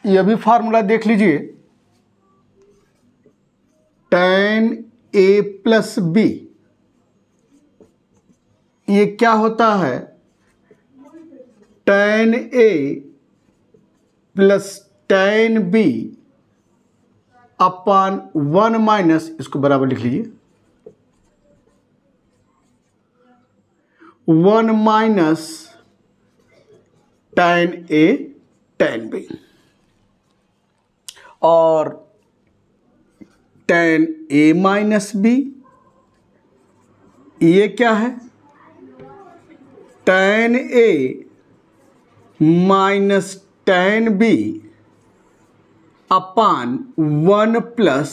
ये भी फार्मूला देख लीजिए, tan a प्लस बी, ये क्या होता है, tan a plus tan b upon 1 minus, इसको बराबर लिख लीजिए, 1 minus tan a tan b, और tan a माइनस b ये क्या है, tan a minus tan b upon 1 plus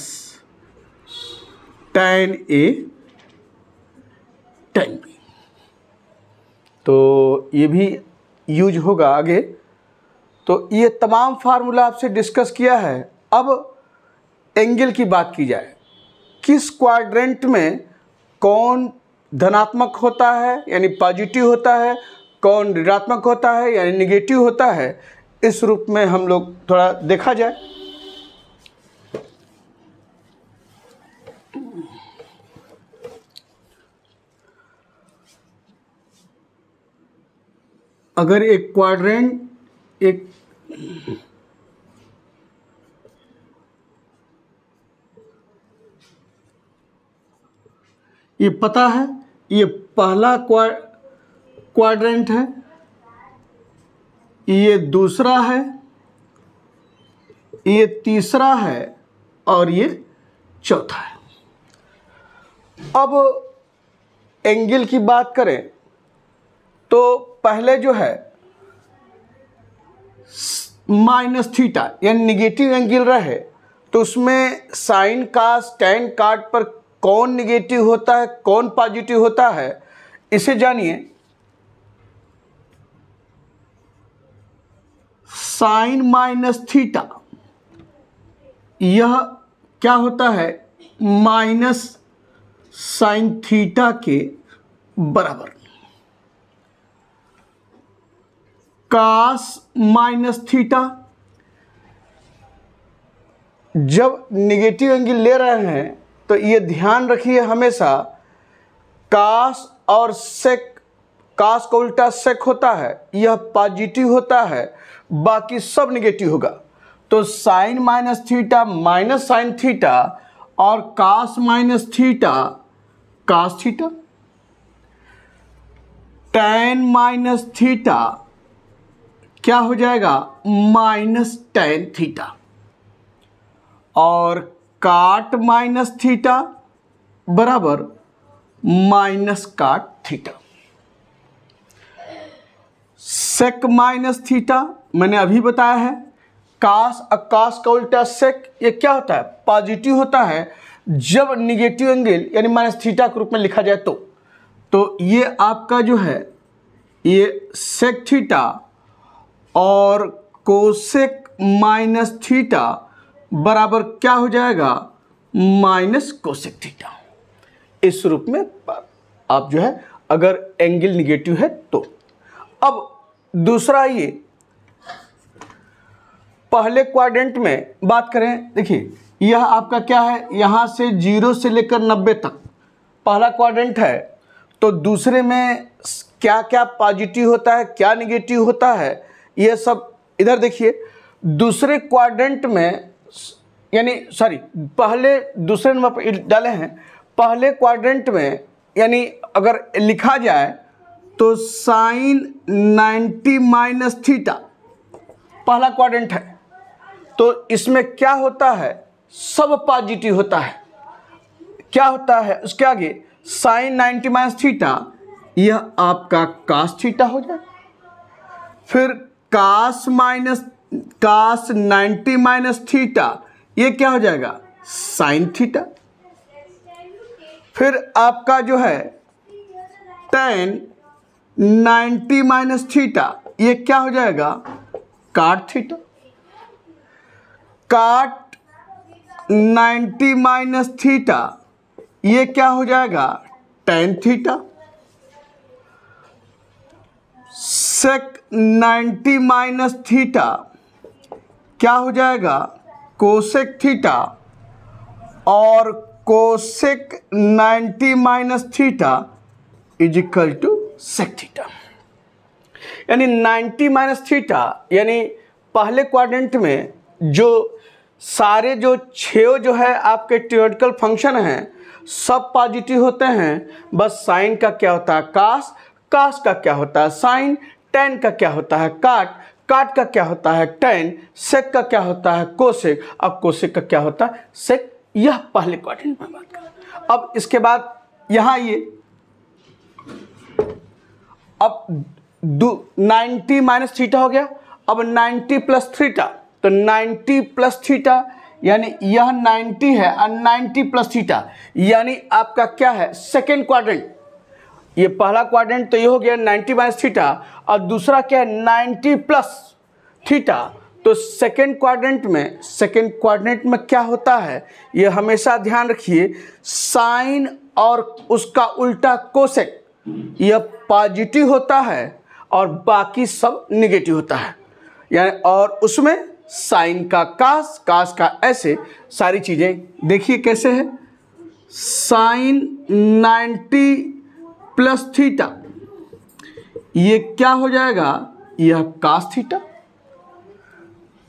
tan a tan b। तो ये भी यूज होगा आगे। तो ये तमाम फार्मूला आपसे डिस्कस किया है। अब एंगल की बात की जाए, किस क्वाड्रेंट में कौन धनात्मक होता है यानी पॉजिटिव होता है, कौन ऋणात्मक होता है यानी निगेटिव होता है, इस रूप में हम लोग थोड़ा देखा जाए। अगर एक क्वाड्रेंट ये पता है, ये पहला क्वाड्रेंट है, ये दूसरा है, ये तीसरा है और ये चौथा है। अब एंगल की बात करें तो पहले जो है माइनस थीटा यानी निगेटिव एंगल रहे तो उसमें साइन कास टैन काट पर कौन निगेटिव होता है कौन पॉजिटिव होता है, इसे जानिए। साइन माइनस थीटा यह क्या होता है, माइनस साइन थीटा के बराबर। कास माइनस थीटा, जब निगेटिव एंगल ले रहे हैं तो ये ध्यान रखिए हमेशा कास और सेक, कास का उल्टा सेक होता है, यह पॉजिटिव होता है, बाकी सब निगेटिव होगा। तो sine minus theta minus sine theta और cos minus theta cos theta, tan minus theta क्या हो जाएगा, माइनस टैन थीटा, और काट माइनस थीटा बराबर minus cot theta. Sec minus theta मैंने अभी बताया है, कास कास का उल्टा सेक, ये क्या होता है, पॉजिटिव होता है जब निगेटिव एंगल यानी माइनस थीटा के रूप में लिखा जाए तो ये आपका जो है ये सेक थीटा और कोसेक माइनस थीटा बराबर क्या हो जाएगा, माइनस कोसेक थीटा। इस रूप में आप जो है अगर एंगल निगेटिव है तो। अब दूसरा, ये पहले क्वाड्रेंट में बात करें, देखिए यह आपका क्या है, यहां से 0 से लेकर 90 तक पहला क्वाड्रेंट है। तो दूसरे में क्या क्या पॉजिटिव होता है क्या निगेटिव होता है, यह सब इधर देखिए। दूसरे क्वाड्रेंट में यानी सॉरी पहले दूसरे नंबर पर डाले हैं, पहले क्वाड्रेंट में यानी अगर लिखा जाए तो साइन 90 माइनस थीटा पहला क्वाड्रेंट है, तो इसमें क्या होता है, सब पॉजिटिव होता है। क्या होता है उसके आगे, साइन 90 माइनस थीटा, यह आपका कास थीटा हो जाए। फिर कास 90 माइनस थीटा, ये क्या हो जाएगा, साइन थीटा। फिर आपका जो है tan 90 माइनस थीटा, ये क्या हो जाएगा, काट थीटा। काट 90 माइनस थीटा, ये क्या हो जाएगा, tan theta. Sec 90 minus theta क्या हो जाएगा कोसेक थीटा और cosec 90 minus theta is equal to sec theta. यानी 90 माइनस थीटा यानी पहले क्वाड्रेंट में जो सारे जो 6 जो है आपके थ्योरेटिकल फंक्शन हैं सब पॉजिटिव होते हैं, बस साइन का क्या होता है कास, कास का क्या होता है साइन, टेन का क्या होता है काट, काट का क्या होता है टेन, सेक का क्या होता है कोसेक, अब कोसेक का क्या होता है सेक। यह पहले क्वाड्रेंट में बात करें। अब इसके बाद यहाँ ये अब 90 माइनस थीटा हो गया, अब 90 प्लस थीटा, तो 90 प्लस थीटा यानी यह 90 है और 90 प्लस थीटा यानी आपका क्या है सेकेंड क्वाड्रेंट। ये पहला क्वाड्रेंट तो ये हो गया 90 माइनस थीटा और दूसरा क्या है 90 प्लस थीटा। तो सेकेंड क्वाड्रेंट में क्या होता है ये हमेशा ध्यान रखिए, साइन और उसका उल्टा कोसेक यह पॉजिटिव होता है और बाकी सब निगेटिव होता है। यानी और उसमें साइन का कास, कास का ऐसे सारी चीज़ें देखिए कैसे है। साइन 90 प्लस थीटा ये क्या हो जाएगा, यह कास थीटा,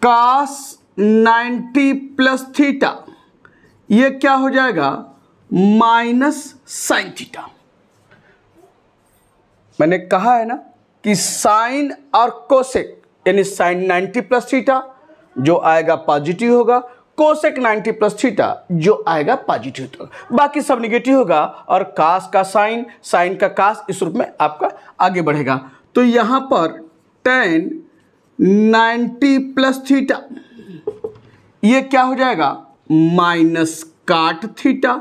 कास 90 प्लस थीटा ये क्या हो जाएगा माइनस साइन थीटा। मैंने कहा है ना कि साइन और कोसेक यानी साइन 90 प्लस थीटा जो आएगा पॉजिटिव होगा, कोसेक 90 प्लस थीटा जो आएगा पॉजिटिव होगा, बाकी सब निगेटिव होगा और कास का साइन, साइन का कास इस रूप में आपका आगे बढ़ेगा। तो यहाँ पर tan 90 प्लस थीटा ये क्या हो जाएगा माइनस काट थीटा,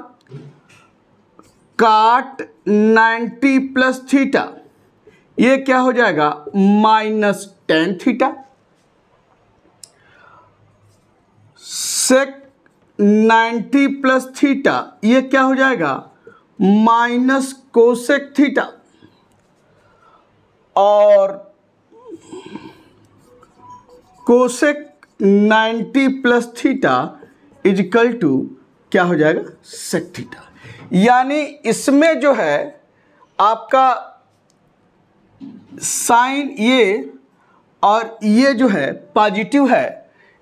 काट 90 प्लस थीटा ये क्या हो जाएगा minus tan theta, sec 90 plus theta ये क्या हो जाएगा माइनस कोसेक थीटा और cosec 90 plus theta is equal to क्या हो जाएगा सेक थीटा। यानी इसमें जो है आपका साइन ये और ये जो है पॉजिटिव है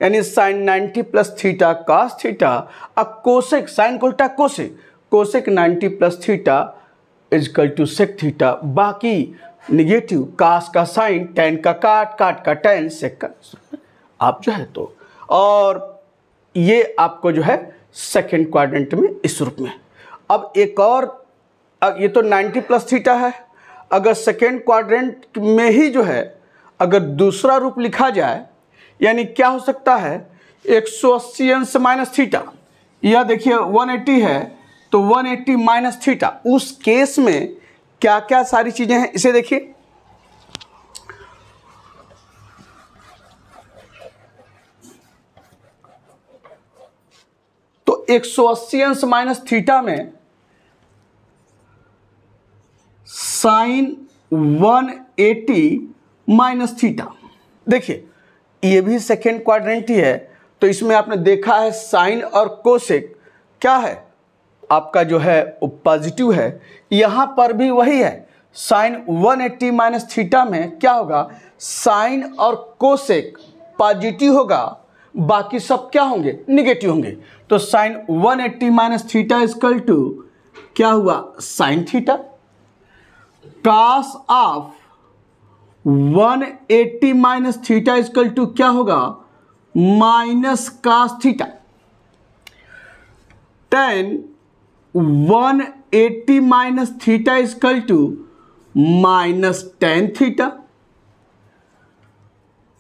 यानी sine 90 plus theta cos theta और कोसेक साइन को उल्टा cosec, cosec 90 plus theta is equal to sec theta, बाकी निगेटिव कास का साइन, टेन का काट, काट का टेन, सेक का आप जो है तो। और ये आपको जो है सेकेंड क्वाड्रेंट में इस रूप में। अब एक और, ये तो 90 प्लस थीटा है, अगर सेकेंड क्वाड्रेंट में ही जो है अगर दूसरा रूप लिखा जाए यानी क्या हो सकता है 180 अंश माइनस थीटा, यह देखिए 180 है तो 180 माइनस थीटा, उस केस में क्या क्या सारी चीज़ें हैं इसे देखिए। तो 180 अंश माइनस थीटा में साइन 180 माइनस थीटा, देखिए ये भी सेकेंड क्वाड्रेंट ही है तो इसमें आपने देखा है साइन और कोसेक क्या है आपका जो है पॉजिटिव है, यहाँ पर भी वही है साइन 180 माइनस थीटा में क्या होगा साइन और कोसेक पॉजिटिव होगा, बाकी सब क्या होंगे निगेटिव होंगे। तो sine 180 minus theta equal to क्या हुआ sine theta, cos of 180 minus theta equal to क्या होगा minus cos theta, tan 180 minus theta equal to minus tan theta,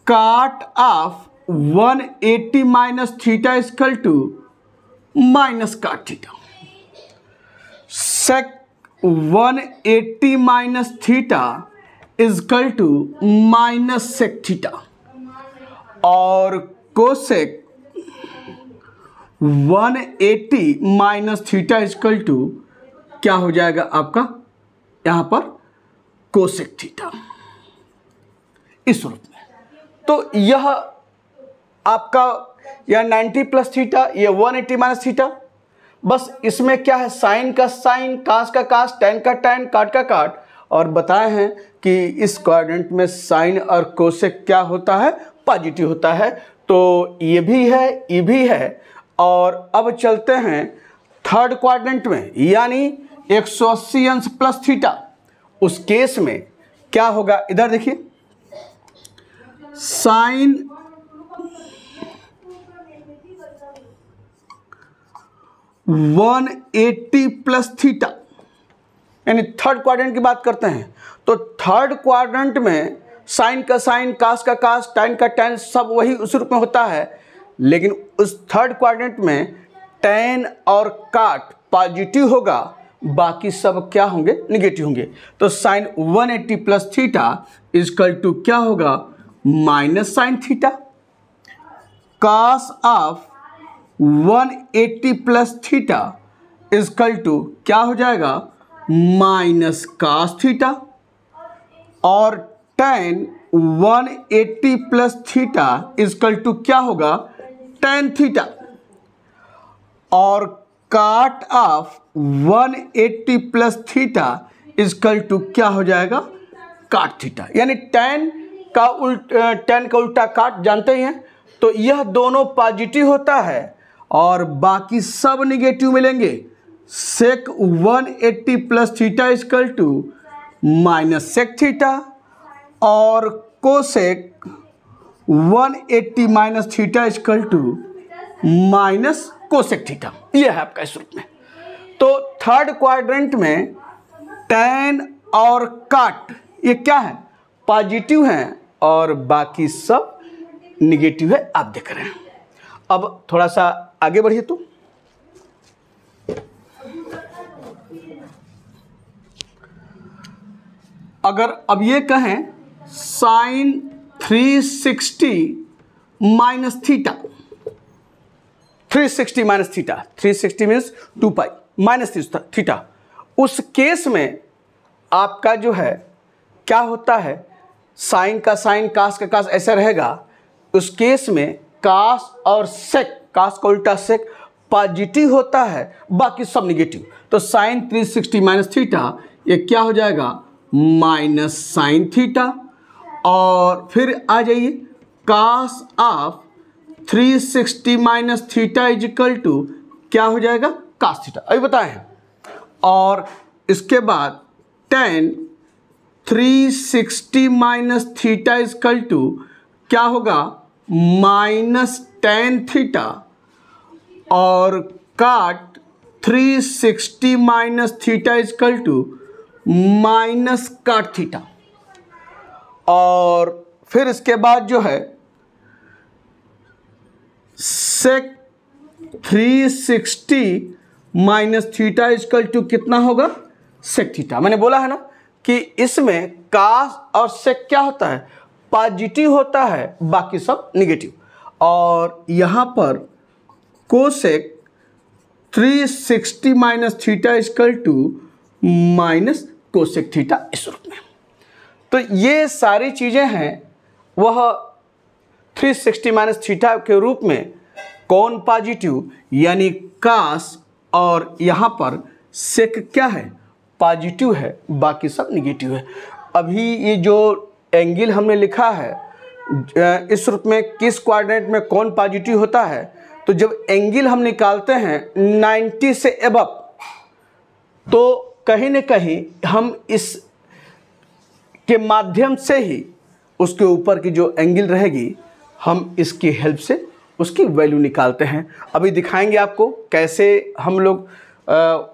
cot of 180 minus theta equal to minus cot theta, sec 180 minus theta equal to minus sec theta और cosec 180 minus theta equal to क्या हो जाएगा आपका यहाँ पर cosec theta इस रूप में। तो यह आपका या 90 प्लस थीटा, ये 180 माइनस थीटा। बस इसमें क्या है, साइन का साइन, कास का कास, टैन का टैन, काट का काट। और बताए हैं कि इस क्वाड्रेंट में साइन और कोसेक क्या होता है, पॉजिटिव होता है। तो ये भी है, ये भी है। और अब चलते हैं थर्ड क्वाड्रेंट में, यानी 180 अंश प्लस थीटा। उस केस में क्या होगा, इधर देखिए, साइन 180 प्लस थीटा, यानी थर्ड क्वाड्रेंट की बात करते हैं। तो थर्ड क्वाड्रेंट में साइन का साइन, कास का कास, टैन का टैन, सब वही उस रूप में होता है। लेकिन उस थर्ड क्वाड्रेंट में टैन और काट पॉजिटिव होगा, बाकी सब क्या होंगे, निगेटिव होंगे। तो sine 180 plus theta is equal to क्या होगा, minus sine theta. Cos of 180 plus theta is equal to क्या हो जाएगा, माइनस कास थीटा। और tan 180 plus theta is equal to क्या होगा, tan थीटा। और cot of 180 plus theta is equal to क्या हो जाएगा, काट थीटा। यानी tan का उल्टा काट जानते ही हैं। तो यह दोनों पॉजिटिव होता है और बाकी सब निगेटिव मिलेंगे। Sec 180 plus theta is equal to minus sec theta, और cosec 180 minus theta is equal to minus cosec theta. यह है आपका इस रूप में। तो थर्ड क्वाड्रेंट में टैन और काट ये क्या है, पॉजिटिव हैं और बाकी सब निगेटिव है, आप देख रहे हैं। अब थोड़ा सा आगे बढ़िए। तो अगर अब ये कहें sine 360 minus theta, 360 minus theta, 360 means 2 pi minus theta, उस केस में आपका जो है क्या होता है, साइन का साइन, कास का कास ऐसा रहेगा। उस केस में कास और सेक, कास का उल्टा सेक पॉजिटिव होता है, बाकी सब निगेटिव। तो साइन 360 माइनस थीटा ये क्या हो जाएगा, माइनस साइन थीटा। और फिर आ जाइए, cos of 360 minus theta is equal to क्या हो जाएगा, कास थीटा, अभी बताए हैं। और इसके बाद tan 360 minus theta is equal to क्या होगा, माइनस tan थीटा। और cot 360 minus theta is equal to minus cot theta. और फिर इसके बाद जो है sec 360 minus theta is equal to कितना होगा, सेक थीटा। मैंने बोला है ना कि इसमें कास और सेक क्या होता है, पॉजिटिव होता है, बाकी सब निगेटिव। और यहाँ पर cosec 360 minus theta is equal to minus cosec theta इस रूप में। तो ये सारी चीज़ें हैं वह 360 माइनस थीटा के रूप में कौन पॉजिटिव यानी कास, और यहाँ पर सेक क्या है, पॉजिटिव है, बाकी सब निगेटिव है। अभी ये जो एंगल हमने लिखा है इस रूप में किस क्वाड्रेंट में कौन पॉजिटिव होता है, तो जब एंगल हम निकालते हैं 90 से एबव, तो कहीं न कहीं हम इस के माध्यम से ही उसके ऊपर की जो एंगल रहेगी हम इसकी हेल्प से उसकी वैल्यू निकालते हैं। अभी दिखाएंगे आपको कैसे हम लोग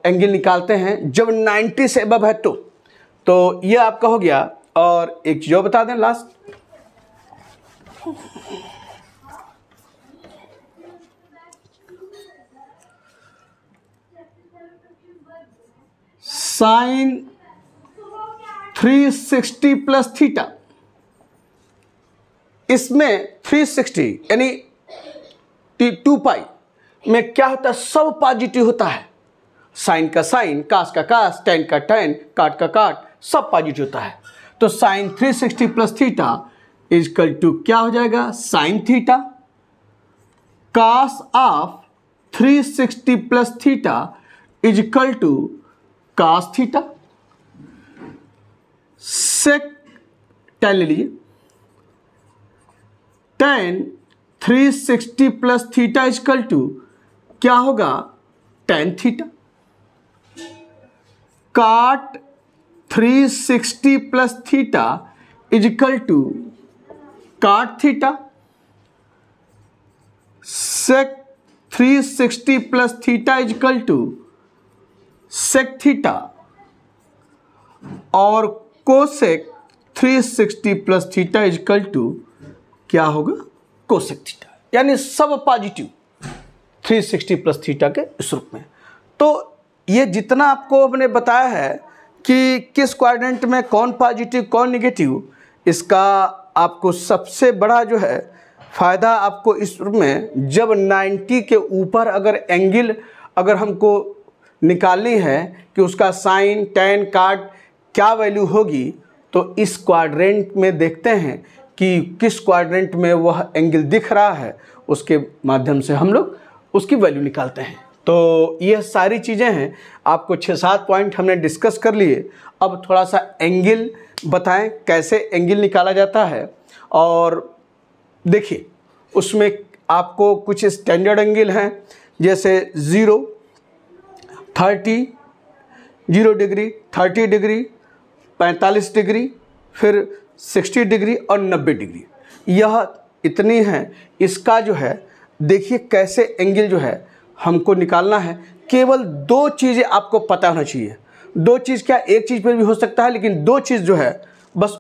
एंगल निकालते हैं जब 90 से अबव है। तो ये आपका हो गया। और एक चीज़ और बता दें लास्ट, साइन 360 प्लस थीटा, इसमें 360 यानी 2 पाई में क्या होता है, सब पॉजिटिव होता है। साइन का साइन, कास का कास, टैन का टैन, काट का काट, सब पॉजिटिव होता है। तो sine 360 plus theta is equal to क्या हो जाएगा, sine theta. cos of 360 plus theta is equal to cos theta. Sec tan ले लीजिए, tan 360 plus theta is equal to क्या होगा, tan theta. cot 360 plus theta is equal to cot theta. sec 360 plus theta is equal to sec theta. और cosec 360 plus theta is equal to क्या होगा, cosec theta. यानी सब positive 360 plus theta के इस रूप में। तो ये जितना आपको हमने बताया है कि किस क्वाड्रेंट में कौन पॉजिटिव कौन निगेटिव, इसका आपको सबसे बड़ा जो है फ़ायदा आपको इस रूप में, जब 90 के ऊपर अगर एंगल अगर हमको निकालनी है कि उसका साइन tan cot क्या वैल्यू होगी, तो इस क्वाड्रेंट में देखते हैं कि किस क्वाड्रेंट में वह एंगल दिख रहा है, उसके माध्यम से हम लोग उसकी वैल्यू निकालते हैं। तो यह सारी चीज़ें हैं, आपको 6-7 पॉइंट हमने डिस्कस कर लिए। अब थोड़ा सा एंगल बताएं कैसे एंगल निकाला जाता है। और देखिए उसमें आपको कुछ स्टैंडर्ड एंगल हैं, जैसे 0, 30, 0 डिग्री, 30 डिग्री, 45 डिग्री, फिर 60 डिग्री और 90 डिग्री। यह इतनी हैं। इसका जो है देखिए कैसे एंगल जो है हमको निकालना है। केवल 2 चीज़ें आपको पता होना चाहिए। 2 चीज़ क्या, एक चीज़ पर भी हो सकता है, लेकिन 2 चीज़ जो है बस